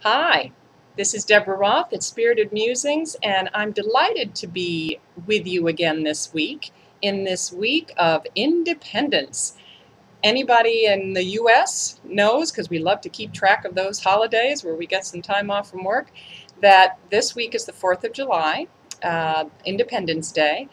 Hi, this is Deborah Roth at Spirited Musings, and I'm delighted to be with you again this week in this week of independence. Anybody in the U.S. knows, because we love to keep track of those holidays where we get some time off from work, that this week is the 4th of July, Independence Day.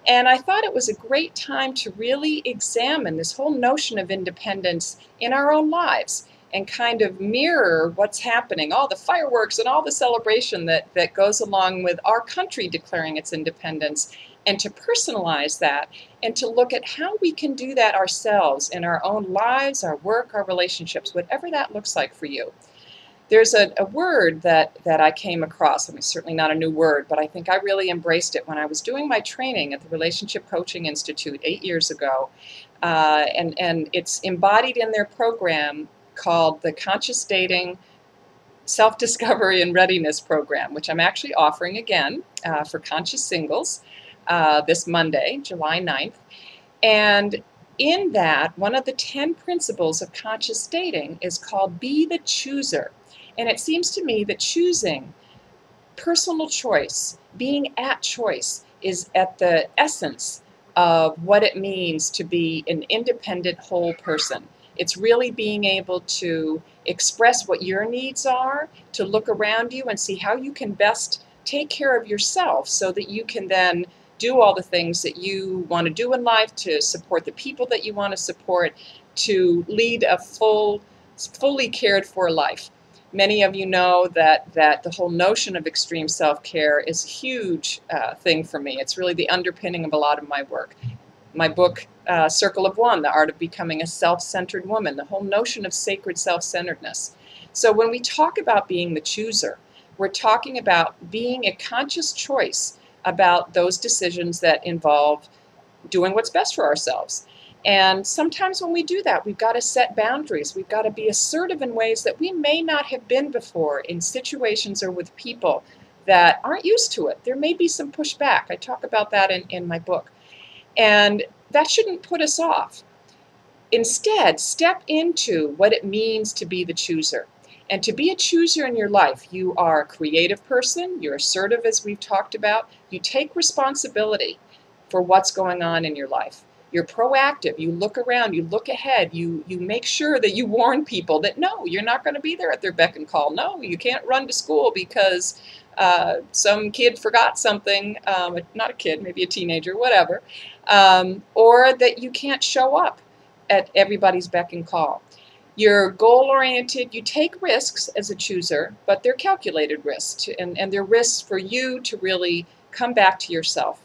And I thought it was a great time to really examine this whole notion of independence in our own lives and kind of mirror what's happening, all the fireworks and all the celebration that goes along with our country declaring its independence, and to personalize that and to look at how we can do that ourselves in our own lives, our work, our relationships, whatever that looks like for you. There's a word that I came across. I mean, certainly not a new word, but I think I really embraced it when I was doing my training at the Relationship Coaching Institute 8 years ago. And it's embodied in their program called the Conscious Dating Self-Discovery and Readiness Program, which I'm actually offering again for conscious singles this Monday, July 9th. And in that, one of the 10 principles of conscious dating is called Be the Chooser. And it seems to me that choosing, personal choice, being at choice, is at the essence of what it means to be an independent whole person. It's really being able to express what your needs are, to look around you and see how you can best take care of yourself so that you can then do all the things that you want to do in life, to support the people that you want to support, to lead a fully cared for life. Many of you know that the whole notion of extreme self-care is a huge thing for me. It's really the underpinning of a lot of my work. My book, Circle of One, The Art of Becoming a Self-Centered Woman, the whole notion of sacred self-centeredness. So when we talk about being the chooser, we're talking about being a conscious choice about those decisions that involve doing what's best for ourselves. And sometimes when we do that, we've got to set boundaries. We've got to be assertive in ways that we may not have been before in situations or with people that aren't used to it. There may be some pushback. I talk about that in my book. And that shouldn't put us off. Instead, step into what it means to be the chooser. And to be a chooser in your life, you are a creative person, you're assertive as we've talked about, you take responsibility for what's going on in your life. You're proactive, you look around, you look ahead, you make sure that you warn people that no, you're not going to be there at their beck and call. No, you can't run to school because some kid forgot something, not a kid, maybe a teenager, whatever, or that you can't show up at everybody's beck and call. You're goal-oriented, you take risks as a chooser, but they're calculated risks, and they're risks for you to really come back to yourself.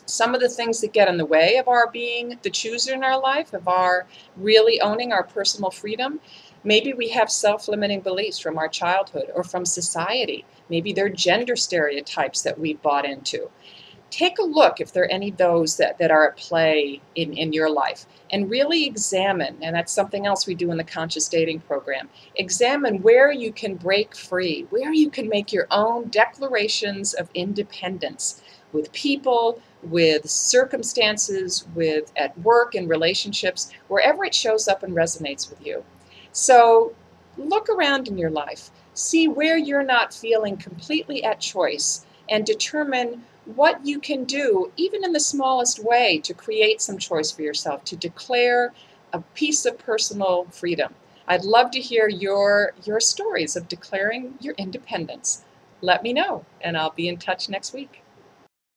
Some of the things that get in the way of our being the chooser in our life, of our really owning our personal freedom, maybe we have self-limiting beliefs from our childhood or from society. Maybe they're gender stereotypes that we've bought into. Take a look if there are any of those that are at play in your life, and really examine, and that's something else we do in the Conscious Dating program, examine where you can break free, where you can make your own declarations of independence with people, with circumstances, with at work and relationships, wherever it shows up and resonates with you. So look around in your life, see where you're not feeling completely at choice, and determine what you can do, even in the smallest way, to create some choice for yourself, to declare a piece of personal freedom. I'd love to hear your stories of declaring your independence. Let me know, and I'll be in touch next week.